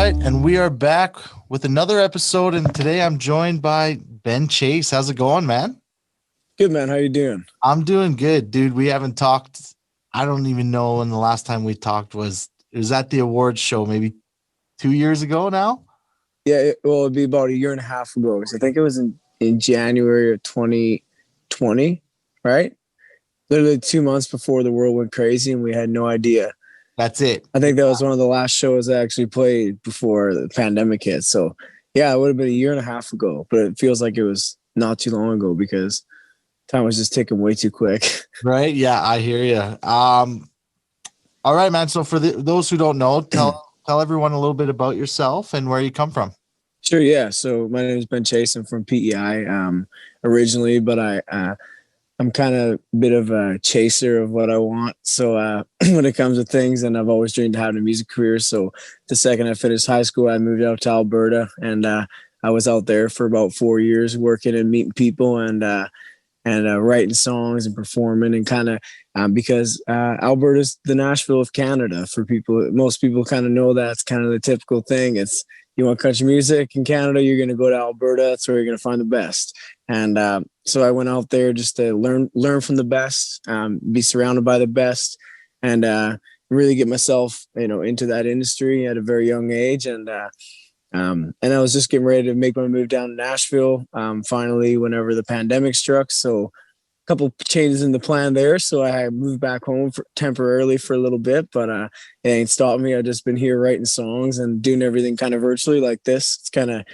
right, and we are back with another episode, and today I'm joined by Ben Chase. How's it going, man? Good, man. How you doing? I'm doing good, dude. We haven't talked. I don't even know when the last time we talked was. It was at the awards show, maybe 2 years ago now. Yeah, well, it'd be about a year and a half ago. So I think it was in January of 2020, right? Literally 2 months before the world went crazy and we had no idea. That's it. I think that was one of the last shows I actually played before the pandemic hit. So yeah, it would have been a year and a half ago, but it feels like it was not too long ago because time was just ticking way too quick. Right? Yeah, I hear you. All right, man. So for those who don't know, tell everyone a little bit about yourself and where you come from. Sure, yeah. So my name is Ben Chase. I'm from PEI originally, but I'm kind of a bit of a chaser of what I want. So when it comes to things, and I've always dreamed of having a music career. So the second I finished high school, I moved out to Alberta, and I was out there for about 4 years working and meeting people and writing songs and performing and kind of because Alberta's the Nashville of Canada for people. Most people kind of know that's kind of the typical thing. It's you want country music in Canada, you're going to go to Alberta. That's where you're going to find the best. And so I went out there just to learn from the best, be surrounded by the best, and really get myself, into that industry at a very young age. And I was just getting ready to make my move down to Nashville. Finally, whenever the pandemic struck, so a couple changes in the plan there. So I moved back home temporarily for a little bit, but it ain't stopped me. I've just been here writing songs and doing everything kind of virtually like this. It's kind of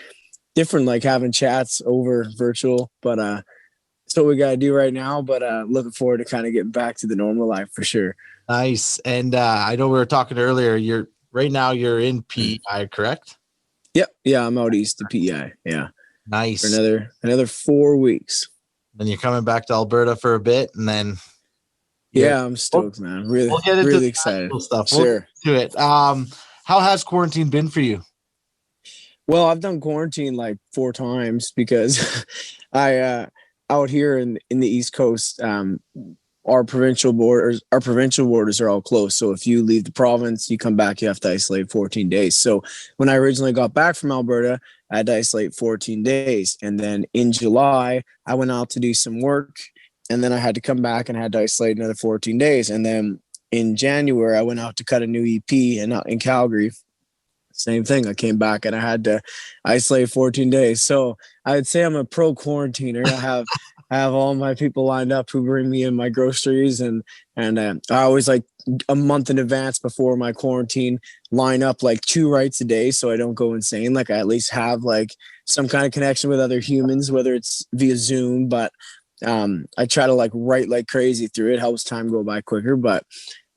different, like having chats over virtual, but that's what we got to do right now. But looking forward to kind of getting back to the normal life for sure. Nice. And I know we were talking earlier. You're in PEI, correct? Yep. Yeah, I'm out east to PEI. Yeah. Nice. For another 4 weeks. Then you're coming back to Alberta for a bit, and then yeah, I'm stoked, man. Really excited. Stuff. Sure. We'll get to it. How has quarantine been for you? Well, I've done quarantine like 4 times because I out here in the East Coast, our provincial borders are all closed. So if you leave the province, you come back, you have to isolate 14 days. So when I originally got back from Alberta, I had to isolate 14 days. And then in July, I went out to do some work, and then I had to come back and had to isolate another 14 days. And then in January, I went out to cut a new EP in Calgary. Same thing. I came back and I had to isolate 14 days. So I'd say I'm a pro quarantiner. I have all my people lined up who bring me in my groceries, and I always like a month in advance before my quarantine line up like 2 writes a day so I don't go insane. Like I at least have like some kind of connection with other humans, whether it's via Zoom, but I try to like write like crazy through it. Helps time go by quicker, but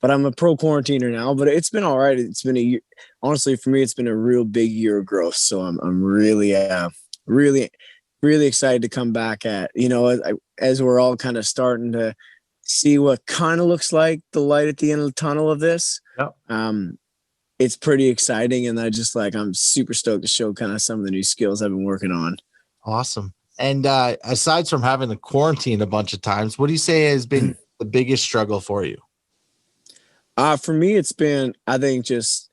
I'm a pro quarantiner now. But it's been all right. It's been a year. Honestly, for me, it's been a real big year of growth. So I'm really really excited to come back as we're all kind of starting to see what kind of looks like the light at the end of the tunnel of this. Yep. It's pretty exciting, and I'm super stoked to show kind of some of the new skills I've been working on. Awesome. And aside from having to quarantine a bunch of times, what do you say has been the biggest struggle for you? For me, it's been, I think just,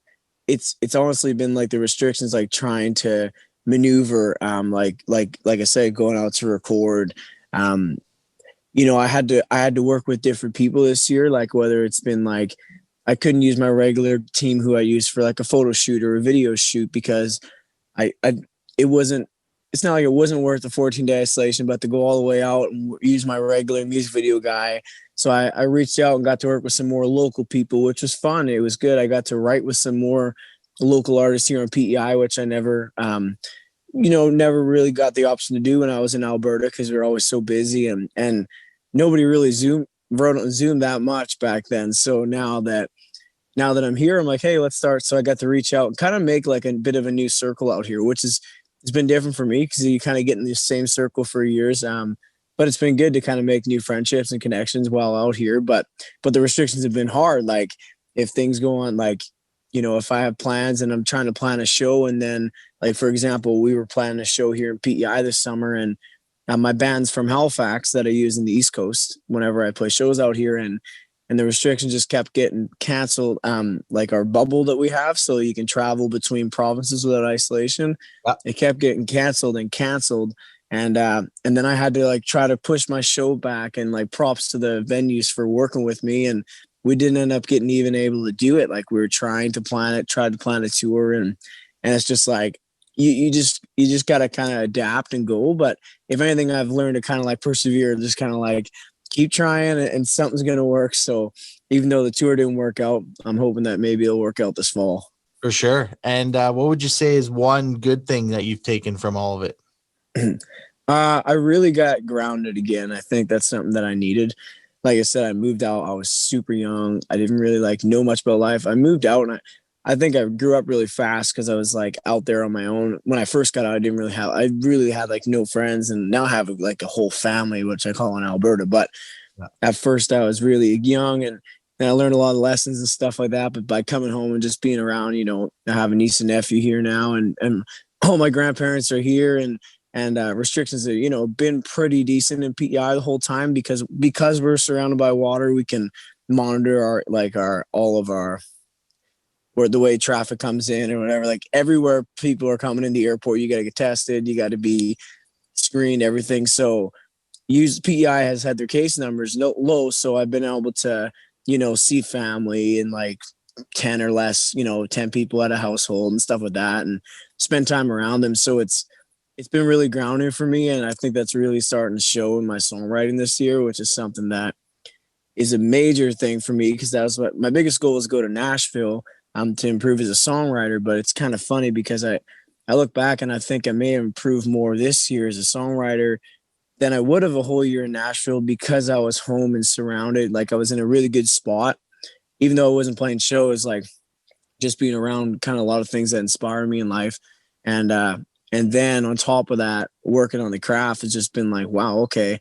it's honestly been like the restrictions, like trying to maneuver, like I said, going out to record. I had to work with different people this year, like whether it's been like, I couldn't use my regular team who I used for like a photo shoot or a video shoot because it's not like it wasn't worth the 14-day isolation, but to go all the way out and use my regular music video guy. So I reached out and got to work with some more local people, which was fun. It was good. I got to write with some more local artists here on PEI, which I never really got the option to do when I was in Alberta because we were always so busy and nobody really wrote on Zoom that much back then. So now that I'm here, I'm like, hey, let's start. So I got to reach out and kind of make like a bit of a new circle out here, which it's been different for me because you kind of get in the same circle for years. But it's been good to kind of make new friendships and connections while out here. But the restrictions have been hard. Like if things go on, like, if I have plans and I'm trying to plan a show, and then like, for example, we were planning a show here in PEI this summer, and my band's from Halifax that I use in the East Coast whenever I play shows out here. And and the restrictions just kept getting canceled. Like our bubble that we have, so you can travel between provinces without isolation. Yeah. It kept getting canceled and canceled. And then I had to like try to push my show back, and like props to the venues for working with me. And we didn't end up getting even able to do it. Like we were tried to plan a tour, and it's just like you just gotta kind of adapt and go. But if anything, I've learned to kind of like persevere, just kind of like keep trying, and something's gonna work. So even though the tour didn't work out, I'm hoping that maybe it'll work out this fall. For sure. And what would you say is one good thing that you've taken from all of it? I really got grounded again. I think that's something that I needed. Like I said, I moved out. I was super young. I didn't really like know much about life. I moved out, and I think I grew up really fast because I was like out there on my own. When I first got out, I really had like no friends, and now I have like a whole family, which I call in Alberta. But at first I was really young, and I learned a lot of lessons and stuff like that. But by coming home and just being around, I have a niece and nephew here now, and all my grandparents are here, and restrictions have been pretty decent in PEI the whole time because we're surrounded by water. We can monitor all of our or the way traffic comes in or whatever. Like everywhere people are coming in the airport, you got to get tested, you got to be screened, everything. So PEI has had their case numbers low, so I've been able to see family and like 10 or less 10 people at a household and stuff like that, and spend time around them. So it's been really grounding for me, and I think that's really starting to show in my songwriting this year, which is something that is a major thing for me, because that was what my biggest goal was, to go to Nashville to improve as a songwriter. But it's kind of funny because I look back and I think I may have improved more this year as a songwriter than I would have a whole year in Nashville, because I was home and surrounded. Like I was in a really good spot, even though I wasn't playing shows, like just being around kind of a lot of things that inspire me in life. And then on top of that, working on the craft has just been like, wow, okay,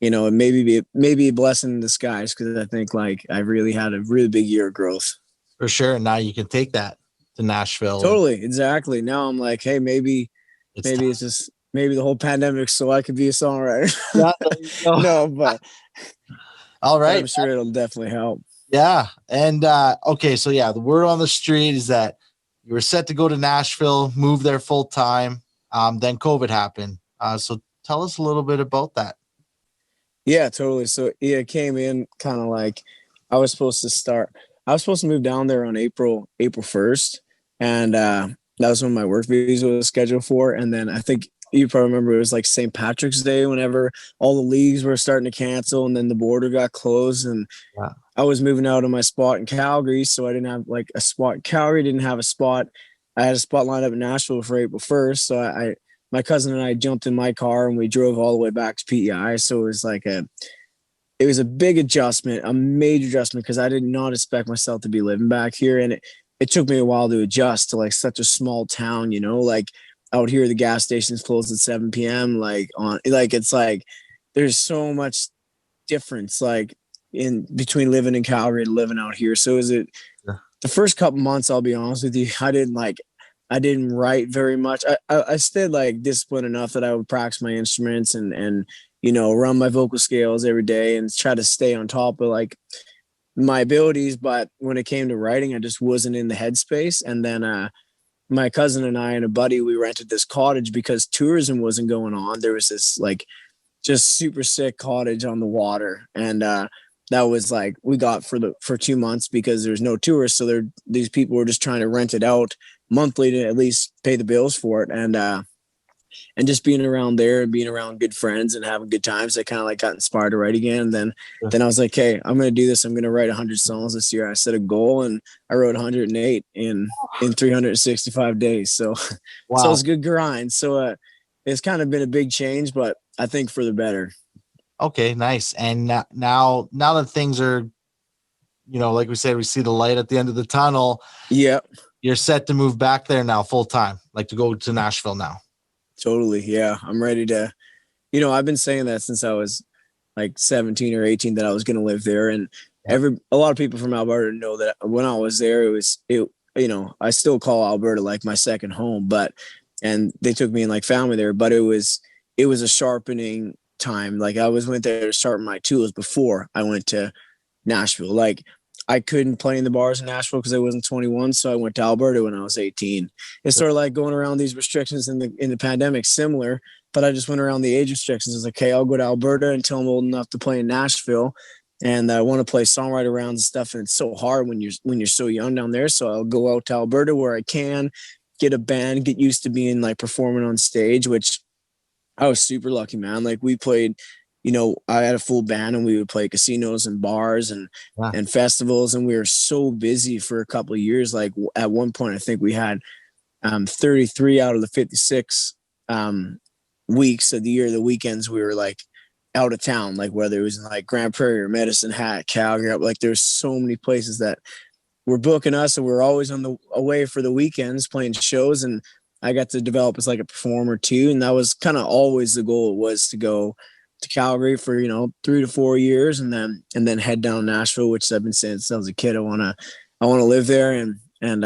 it maybe a blessing in disguise, because I think like I really had a really big year of growth. For sure. Now you can take that to Nashville. Totally, exactly. Now I'm like, hey, maybe it's just maybe the whole pandemic so I could be a songwriter. No, but all right. I'm sure it'll definitely help. Yeah. And okay, so yeah, the word on the street is that you were set to go to Nashville, move there full time. Then COVID happened. So tell us a little bit about that. Yeah, totally. So it came in kind of like I was supposed to move down there on April 1st. And that was when my work visa was scheduled for. And then I think you probably remember it was like St. Patrick's Day, whenever all the leagues were starting to cancel, and then the border got closed. And I was moving out of my spot in Calgary, so I didn't have like a spot in Calgary, didn't have a spot. I had a spot lined up in Nashville for April 1st. So my cousin and I jumped in my car and we drove all the way back to PEI. So it was a big adjustment, a major adjustment, because I did not expect myself to be living back here. And it took me a while to adjust to like such a small town, like out here, the gas stations closed at 7 p.m. It's like, there's so much difference, like in between living in Calgary and living out here. So the first couple months, I'll be honest with you, I didn't write very much. I stayed like disciplined enough that I would practice my instruments and run my vocal scales every day and try to stay on top of like my abilities. But when it came to writing, I just wasn't in the headspace. And then my cousin and I and a buddy, we rented this cottage because tourism wasn't going on. There was this like just super sick cottage on the water. And that was like we got for 2 months because there's no tourists. So these people were just trying to rent it out monthly to at least pay the bills for it. And just being around there and being around good friends and having good times, I kind of like got inspired to write again. And then I was like, hey, I'm going to do this. I'm going to write 100 songs this year. I set a goal and I wrote 108 in 365 days. So, wow. So it's a good grind. So it's kind of been a big change, but I think for the better. Okay, nice. And now that things are, like we said, we see the light at the end of the tunnel. Yep. You're set to move back there now full time, like to go to Nashville now. Totally. Yeah. I'm ready to, I've been saying that since I was like 17 or 18 that I was going to live there. And a lot of people from Alberta know that when I was there, I still call Alberta like my second home, and they took me in like family there, but it was a sharpening time. Like I went there to sharpen my tools before I went to Nashville. Like I couldn't play in the bars in Nashville because I wasn't 21, so I went to Alberta when I was 18. It's sort of like going around these restrictions in the pandemic, similar, but I just went around the age restrictions. I was like, okay, I'll go to Alberta until I'm old enough to play in Nashville, and I want to play songwriter rounds and stuff. And it's so hard when you're so young down there. So I'll go out to Alberta where I can get a band, get used to being like performing on stage, which I was super lucky, man. Like we played, I had a full band and we would play casinos and bars and festivals. And we were so busy for a couple of years. Like at one point, I think we had 33 out of the 56 weeks of the year, the weekends, we were like out of town, like whether it was in like Grand Prairie or Medicine Hat, Calgary, like there's so many places that were booking us, and we were always on the away for the weekends playing shows. And I got to develop as like a performer too. And that was kind of always the goal, was to go to Calgary for, 3 to 4 years and then head down Nashville, which I've been saying since I was a kid. I want to live there. And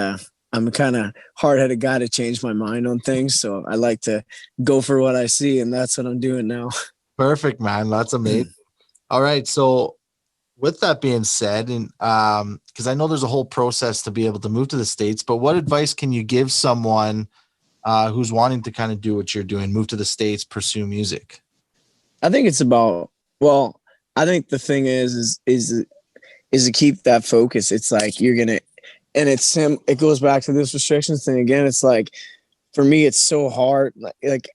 I'm a kind of hard-headed guy to change my mind on things. So I like to go for what I see, and that's what I'm doing now. Perfect, man. That's amazing. All right. So with that being said, and because I know there's a whole process to be able to move to the States, but what advice can you give someone who's wanting to kind of do what you're doing, move to the States, pursue music? I think it's about, well, I think the thing is to keep that focus. It's like you're going to, and it goes back to this restrictions thing again. It's like, for me, it's so hard. Like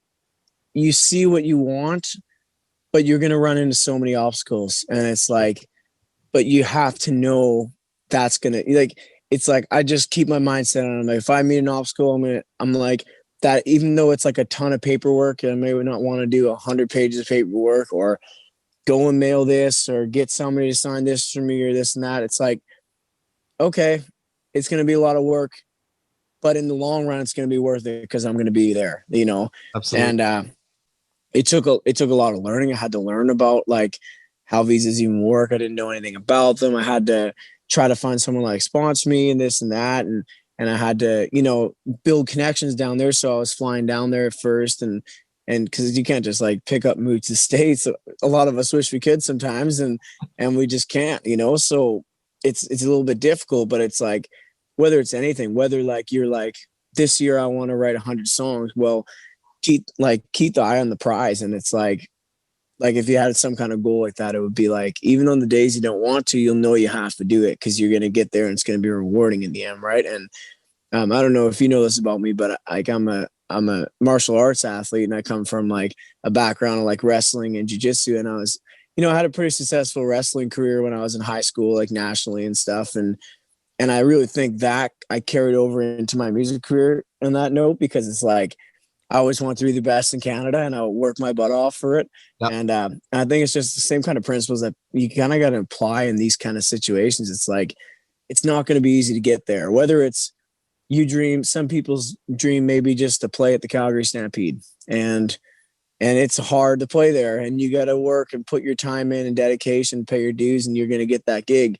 you see what you want, but you're going to run into so many obstacles. And it's like, but you have to know that's going to, like, it's like, I just keep my mindset on it. Like, if I meet an obstacle, I'm like that, even though it's like a ton of paperwork, and I may not want to do 100 pages of paperwork or go and mail this or get somebody to sign this for me or this and that. It's like, okay, it's going to be a lot of work, but in the long run, it's going to be worth it because I'm going to be there, Absolutely. And it took a lot of learning. I had to learn about like how visas even work. I didn't know anything about them. I had to try to find someone like sponsor me and this and that. And I had to, build connections down there. So I was flying down there at first and cause you can't just like pick up and move to the States. A lot of us wish we could sometimes and we just can't, so it's a little bit difficult, but it's like, whether it's anything, whether like you're like, this year I want to write 100 songs. Well, keep the eye on the prize. And it's like if you had some kind of goal like that, it would be like, even on the days you don't want to, you'll know you have to do it because you're going to get there and it's going to be rewarding in the end. Right. And I don't know if you know this about me, but like I'm a martial arts athlete, and I come from like a background of like wrestling and jiu-jitsu. And I was, I had a pretty successful wrestling career when I was in high school, like nationally and stuff. And I really think that I carried over into my music career on that note, because it's like, I always want to be the best in Canada and I'll work my butt off for it. Yep. And I think it's just the same kind of principles that you kind of got to apply in these kind of situations. It's like, it's not going to be easy to get there, whether it's some people's dream maybe just to play at the Calgary Stampede, and it's hard to play there, and you got to work and put your time in and dedication, pay your dues, and you're going to get that gig.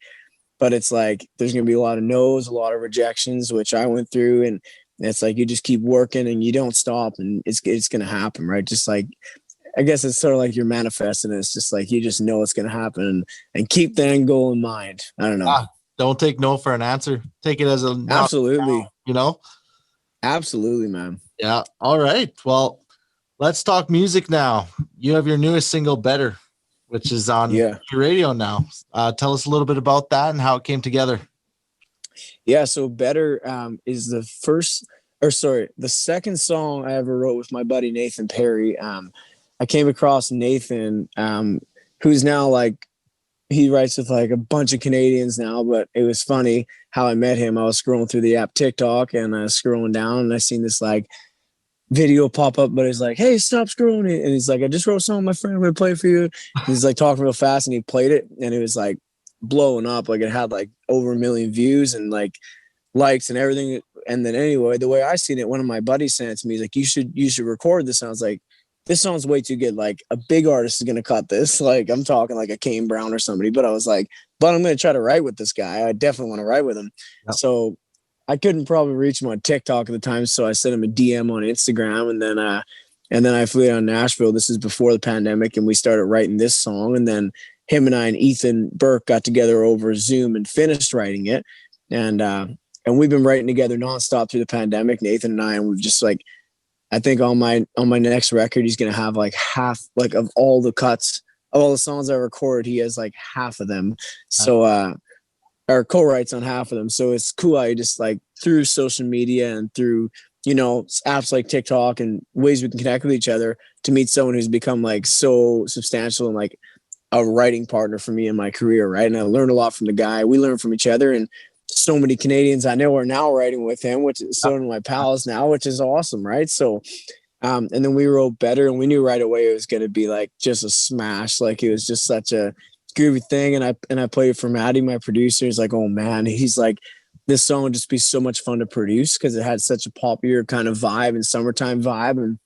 But it's like, there's going to be a lot of no's, a lot of rejections, which I went through. And it's like, you just keep working and you don't stop, and it's going to happen. Right. Just like, I guess it's sort of like you're manifesting it. It's just like, you just know it's going to happen, and keep the end goal in mind. I don't know. Don't take no for an answer. Take it as a no. Absolutely. Absolutely, man. Yeah. All right. Well, let's talk music now. You have your newest single, Better, which is on your radio now. Tell us a little bit about that and how it came together. Yeah, so Better is the second song I ever wrote with my buddy Nathan Perry. I came across Nathan, who's now like, he writes with like a bunch of Canadians now, but it was funny how I met him. I was scrolling through the app TikTok, and I was scrolling down, and I seen this like video pop up, but it's like, hey, stop scrolling it. And he's like, I just wrote a song with my friend, I'm gonna play for you. And he's like talking real fast, and he played it, and it was like blowing up. Like it had like over 1 million views and like likes and everything. And then anyway, the way I seen it, one of my buddies sent it to me. He's like, you should record this. And I was like, this sounds way too good. Like a big artist is gonna cut this. Like I'm talking like a Kane Brown or somebody. But I was like, but I'm gonna try to write with this guy. I definitely want to write with him. Yep. So I couldn't probably reach him on TikTok at the time, so I sent him a DM on Instagram, and then I flew down to Nashville. This is before the pandemic, and we started writing this song, and then him and I and Ethan Burke got together over Zoom and finished writing it. And we've been writing together nonstop through the pandemic, Nathan and I, and we've just like, I think on my next record, he's gonna have like half, like, of all the cuts of all the songs I record, he has like half of them. So or co-writes on half of them. So it's cool. I just like through social media and through, apps like TikTok and ways we can connect with each other to meet someone who's become like so substantial and like a writing partner for me in my career. Right. And I learned a lot from the guy. We learn from each other, and so many Canadians I know are now writing with him, which is so my pals now, which is awesome. Right. So, and then we wrote Better, and we knew right away it was going to be like just a smash. Like it was just such a groovy thing. And I played it for Maddie, my producer. He's like, oh man, he's like, this song would just be so much fun to produce because it had such a popular kind of vibe and summertime vibe.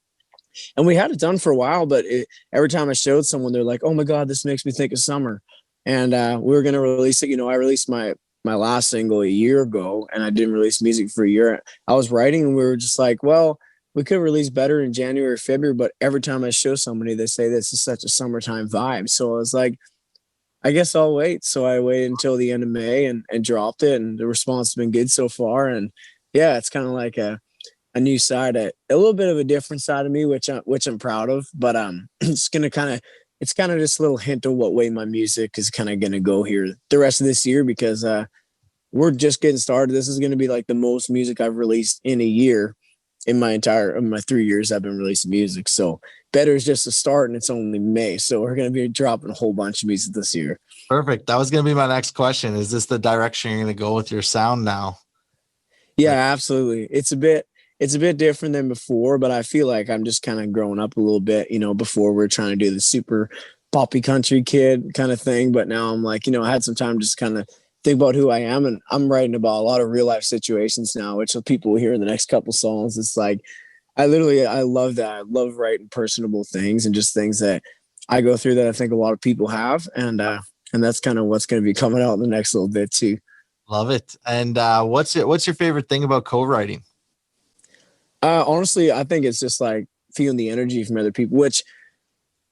And we had it done for a while, but every time I showed someone, they're like, oh my God, this makes me think of summer. And we were going to release it. I released my last single a year ago, and I didn't release music for a year. I was writing, and we were just like, well, we could release Better in January or February, but every time I show somebody, they say this is such a summertime vibe. So I was like, I guess I'll wait. So I waited until the end of May and dropped it, and the response has been good so far. And yeah, it's kind of like a new side, a little bit of a different side of me, which I'm proud of. But it's kind of just a little hint of what way my music is kind of gonna go here the rest of this year, because we're just getting started. This is gonna be like the most music I've released in a year in my 3 years I've been releasing music. So Better is just a start, and it's only May. So we're going to be dropping a whole bunch of music this year. Perfect. That was going to be my next question. Is this the direction you're going to go with your sound now? Yeah, absolutely. It's a bit different than before, but I feel like I'm just kind of growing up a little bit. Before we're trying to do the super poppy country kid kind of thing, but now I'm like, I had some time just kind of think about who I am, and I'm writing about a lot of real life situations now, which people will hear in the next couple songs. It's like, I love that. I love writing personable things and just things that I go through that I think a lot of people have. And that's kind of what's going to be coming out in the next little bit too. Love it. And what's your favorite thing about co-writing? Honestly, I think it's just like feeling the energy from other people, which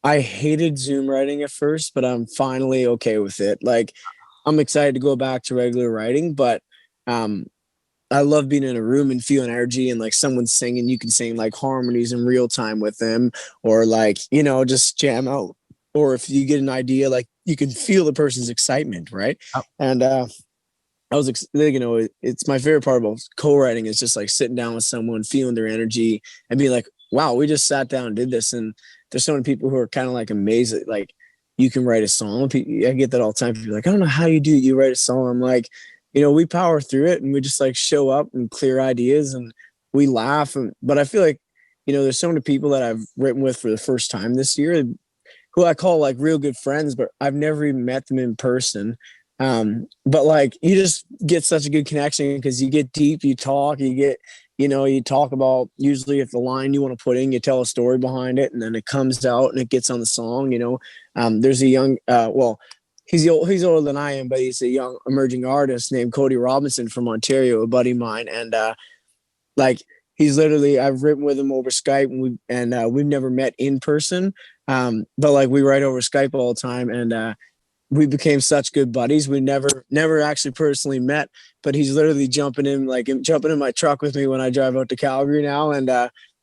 I hated Zoom writing at first, but I'm finally okay with it. Like, I'm excited to go back to regular writing, but I love being in a room and feeling energy, and like someone's singing, you can sing like harmonies in real time with them, or like, just jam out. Or if you get an idea, like you can feel the person's excitement. Right. Oh. And it's my favorite part about co-writing is just like sitting down with someone, feeling their energy and being like, wow, we just sat down and did this. And there's so many people who are kind of like amazed that like you can write a song. I get that all the time. People are like, I don't know how you do it. You write a song. I'm like, we power through it, and we just like show up and clear ideas, and we laugh. But I feel like, there's so many people that I've written with for the first time this year who I call like real good friends, but I've never even met them in person. But like, you just get such a good connection because you get deep, you talk, you talk about, usually if the line you want to put in, you tell a story behind it, and then it comes out and it gets on the song. There's a young, he's older than I am, but he's a young emerging artist named Cody Robinson from Ontario, a buddy of mine. And like, he's literally, I've written with him over Skype, and we've never met in person. But like, we write over Skype all the time, and we became such good buddies. We never actually personally met, but he's literally jumping in my truck with me when I drive out to Calgary now. And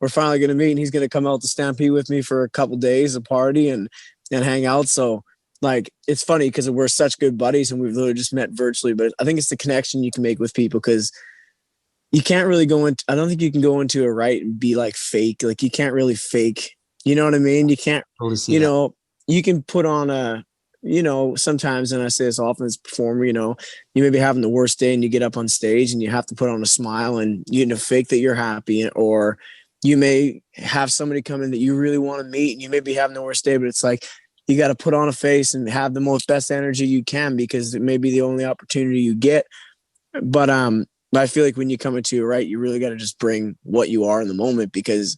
we're finally going to meet, and he's going to come out to Stampede with me for a couple days, a party and hang out. So like, it's funny because we're such good buddies, and we've literally just met virtually, but I think it's the connection you can make with people, because you can't really I don't think you can go into a write and be like fake. Like, you can't really fake, you know what I mean? You can't, you can put on sometimes, and I say this often as a performer, you may be having the worst day and you get up on stage and you have to put on a smile and, fake that you're happy. Or you may have somebody come in that you really want to meet, and you may be having the worst day, but it's like, you got to put on a face and have the best energy you can, because it may be the only opportunity you get. But I feel like when you come into it, right, you really got to just bring what you are in the moment, because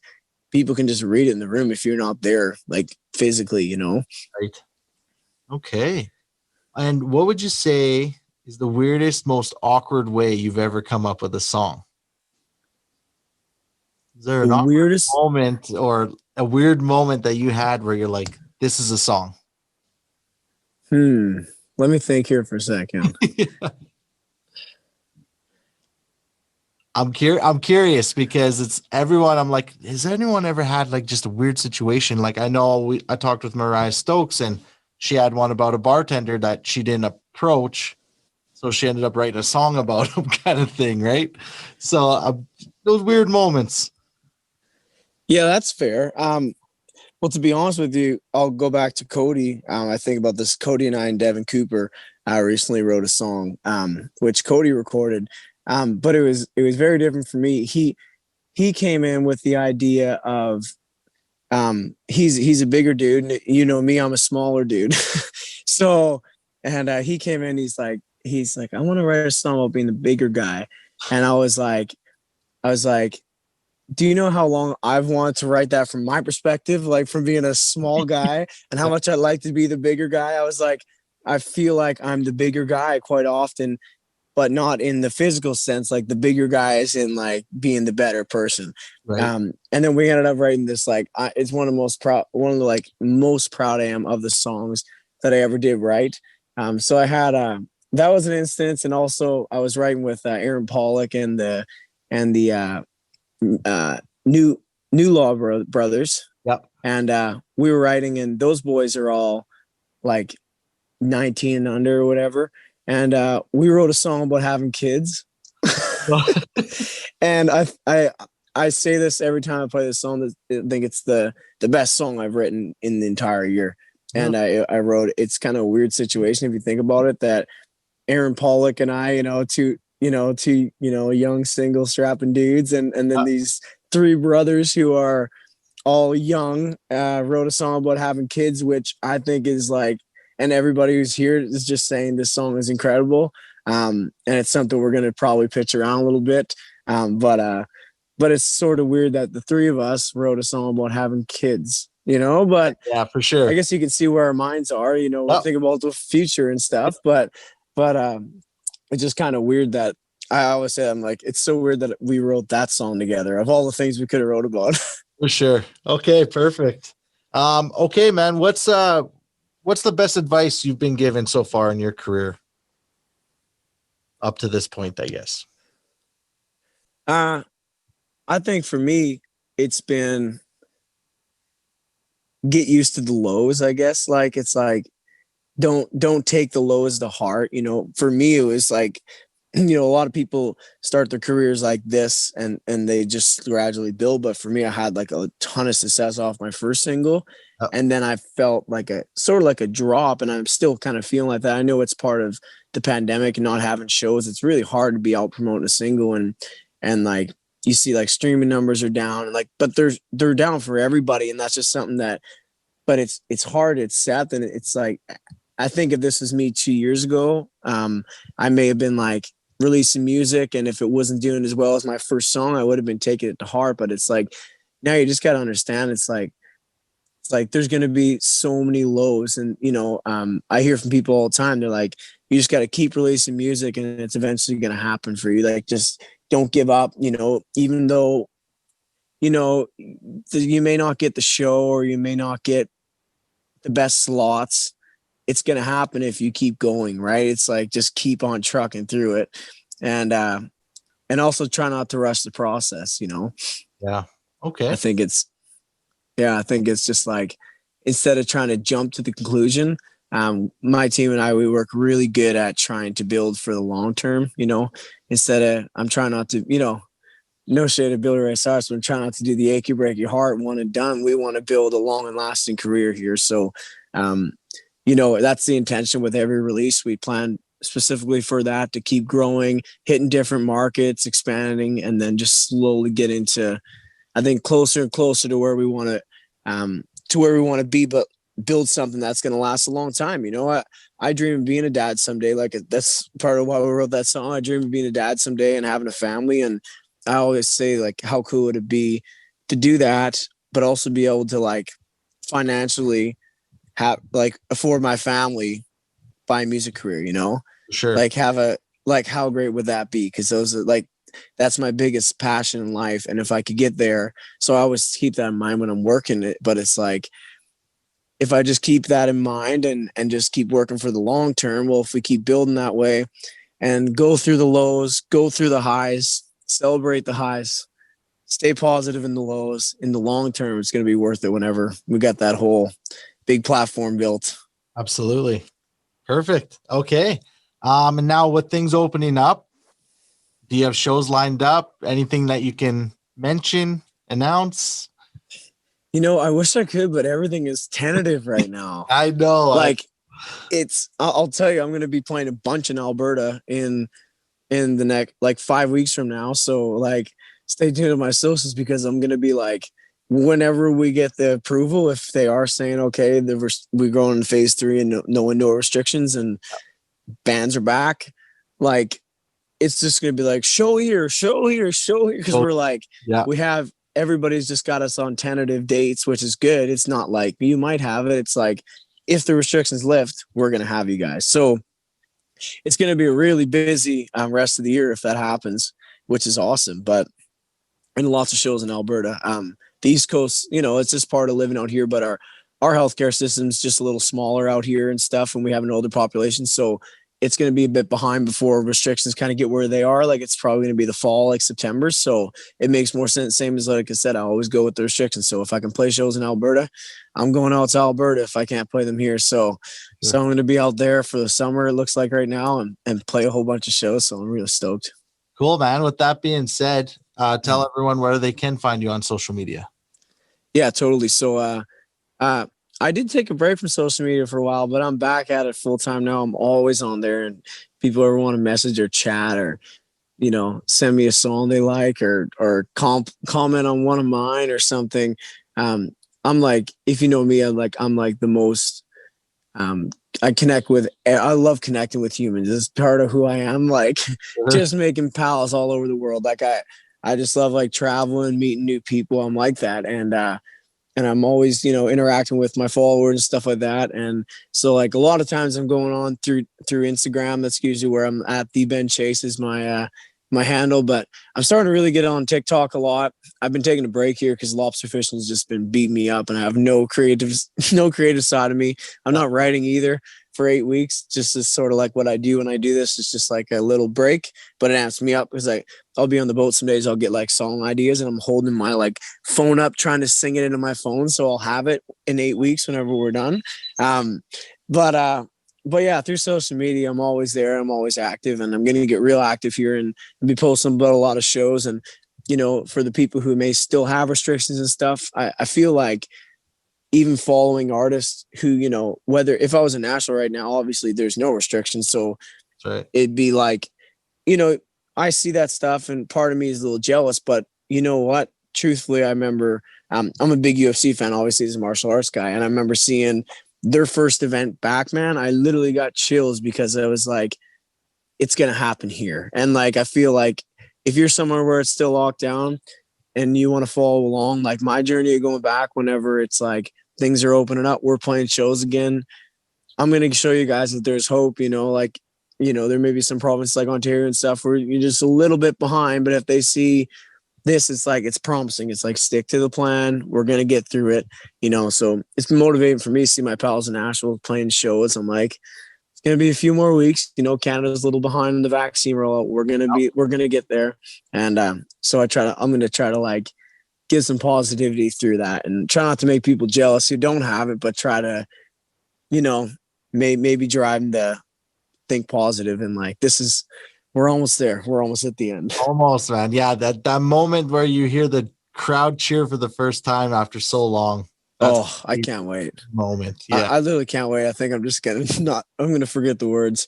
people can just read it in the room if you're not there, like physically, Right. Okay. And what would you say is the weirdest, most awkward way you've ever come up with a song? Is there an weirdest moment or a weird moment that you had where you're like, this is a song? Let me think here for a second. I'm curious because it's everyone. I'm like, has anyone ever had like just a weird situation? Like I know I talked with Mariah Stokes and she had one about a bartender that she didn't approach. So she ended up writing a song about him kind of thing. Right. So those weird moments. Yeah, that's fair. Well, to be honest with you, I'll go back to Cody. I think about this. Cody and I and Devin Cooper recently wrote a song, which Cody recorded. But it was very different for me. He came in with the idea of he's a bigger dude. And you know me, I'm a smaller dude. So and he came in, he's like, I want to write a song about being the bigger guy. And I was like, do you know how long I've wanted to write that from my perspective, like from being a small guy and how much I'd like to be the bigger guy? I was like, I feel like I'm the bigger guy quite often, but not in the physical sense, like the bigger guy is in like being the better person. Right. And then we ended up writing this, like, it's one of the like most proud I am of the songs that I ever did write. So I had, that was an instance. And also I was writing with Aaron Pollock and the New Law brothers. Yep. And we were writing, and those boys are all like 19 and under or whatever. And we wrote a song about having kids. And I say this every time I play this song. I think it's the best song I've written in the entire year. And I wrote, it's kind of a weird situation if you think about it, that Aaron Pollock and I, two young single strapping dudes, and then these three brothers who are all young wrote a song about having kids, which I think is like, and everybody who's here is just saying this song is incredible. And it's something we're going to probably pitch around a little bit. But it's sort of weird that the three of us wrote a song about having kids, but yeah, for sure. I guess you can see where our minds are, we're thinking about the future and stuff, but it's just kind of weird that I always say, I'm like, it's so weird that we wrote that song together of all the things we could have wrote about. For sure. Okay, perfect. Okay, man, what's the best advice you've been given so far in your career up to this point, I guess? I think for me, it's been get used to the lows, I guess. Like, it's like, don't take the lows to heart. For me, it was like, a lot of people start their careers like this and they just gradually build. But for me, I had like a ton of success off my first single. Oh. And then I felt like a sort of like a drop, and I'm still kind of feeling like that. I know it's part of the pandemic and not having shows. It's really hard to be out promoting a single and like you see like streaming numbers are down, and like, but they're down for everybody. And that's just something that, but it's hard. It's sad that it's like, I think if this was me 2 years ago, I may have been like releasing music, and if it wasn't doing as well as my first song, I would have been taking it to heart. But it's like, now you just got to understand, it's like there's going to be so many lows. And I hear from people all the time, they're like, you just got to keep releasing music and it's eventually going to happen for you. Like, just don't give up, even though you may not get the show or you may not get the best slots. It's going to happen if you keep going, right? It's like, just keep on trucking through it. And also try not to rush the process, Yeah. Okay. I think it's just like, instead of trying to jump to the conclusion, my team and I, we work really good at trying to build for the long term, instead of, I'm trying not to, no shade of Billy Ray Cyrus, but I'm trying not to do the achy break your heart one and done. We want to build a long and lasting career here. So, that's the intention with every release. We plan specifically for that, to keep growing, hitting different markets, expanding, and then just slowly get into, I think, closer and closer to where we want to be, but build something that's going to last a long time. I dream of being a dad someday. Like, that's part of why we wrote that song. I dream of being a dad someday and having a family. And I always say, like, how cool would it be to do that, but also be able to like financially have, like, afford my family by a music career, Sure. Like, how great would that be? Because those are like, that's my biggest passion in life. And if I could get there, so I always keep that in mind when I'm working it, but it's like, if I just keep that in mind and just keep working for the long term, well, if we keep building that way and go through the lows, go through the highs, celebrate the highs, stay positive in the lows, in the long term, it's going to be worth it whenever we got that whole big platform built. Absolutely. Perfect. Okay. And now with things opening up, do you have shows lined up? Anything that you can mention, announce? You know, I wish I could, but everything is tentative right now. I know. Like I'll tell you, I'm going to be playing a bunch in Alberta in the next, like 5 weeks from now. So like, stay tuned to my socials, because I'm going to be like, whenever we get the approval, if they are saying, okay, we're going in phase 3 and no indoor restrictions and bands are back, like, it's just going to be like show here. Cause we're like, we have, everybody's just got us on tentative dates, which is good. It's not like you might have it. It's like, if the restrictions lift, we're going to have you guys. So it's going to be a really busy rest of the year if that happens, which is awesome. But, and lots of shows in Alberta. The East Coast, you know, it's just part of living out here, but our healthcare system's just a little smaller out here and stuff, and we have an older population. So it's going to be a bit behind before restrictions kind of get where they are. Like, it's probably going to be the fall, like September. So it makes more sense. Same as, like I said, I always go with the restrictions. So if I can play shows in Alberta, I'm going out to Alberta if I can't play them here. So I'm going to be out there for the summer, it looks like right now, and play a whole bunch of shows. So I'm really stoked. Cool, man. With that being said, tell everyone where they can find you on social media. Yeah, totally. So, I did take a break from social media for a while, but I'm back at it full time now. I'm always on there, and people ever want to message or chat or, you know, send me a song they like or comment on one of mine or something. I'm like, if you know me, I'm like the most, I love connecting with humans. It's part of who I am. Like, just making pals all over the world. Like I just love like traveling, meeting new people. I'm like that. And I'm always, you know, interacting with my followers and stuff like that. And so like a lot of times I'm going on through Instagram. That's usually where I'm at. The Ben Chase is my handle, but I'm starting to really get on TikTok a lot. I've been taking a break here because lobster fishing has just been beating me up, and I have no creative side of me. I'm not writing either for 8 weeks. Just as sort of like what I do when I do this. It's just like a little break, but it amps me up because I'll be on the boat some days. I'll get like song ideas, and I'm holding my like phone up trying to sing it into my phone, so I'll have it in 8 weeks whenever we're done. But yeah, through social media, I'm always there. I'm always active, and I'm going to get real active here and be posting about a lot of shows. And, you know, for the people who may still have restrictions and stuff, I feel like even following artists who, you know, whether if I was in Nashville right now, obviously there's no restrictions. So it'd be like, you know, I see that stuff and part of me is a little jealous, but you know what? Truthfully, I remember I'm a big UFC fan, obviously as a martial arts guy. And I remember seeing their first event back, man. I literally got chills because I was like, it's going to happen here. And like, I feel like if you're somewhere where it's still locked down and you want to follow along, like my journey of going back, whenever it's like things are opening up, we're playing shows again, I'm going to show you guys that there's hope, you know, like, you know, there may be some provinces like Ontario and stuff where you're just a little bit behind, but if they see this, it's like, it's promising. It's like, stick to the plan. We're going to get through it, you know? So it's been motivating for me to see my pals in Nashville playing shows. I'm like, it's going to be a few more weeks, you know, Canada's a little behind in the vaccine rollout. We're going to get there. And, so I'm going to try to like give some positivity through that and try not to make people jealous who don't have it, but try to, you know, maybe drive them to think positive and like, we're almost there. We're almost at the end. Almost, man. Yeah. That moment where you hear the crowd cheer for the first time after so long. I can't wait. Moment. Yeah. I literally can't wait. I think I'm just going to forget the words.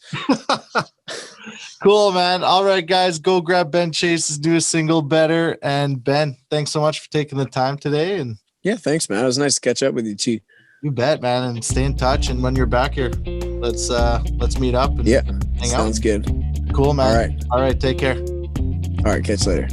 Cool, man. All right, guys, go grab Ben Chase's newest single, Better. And Ben, thanks so much for taking the time today. And yeah, thanks, man. It was nice to catch up with you too. You bet, man. And stay in touch. And when you're back here, let's meet up and hang out. Sounds good. Cool, man. All right. Take care. All right. Catch you later.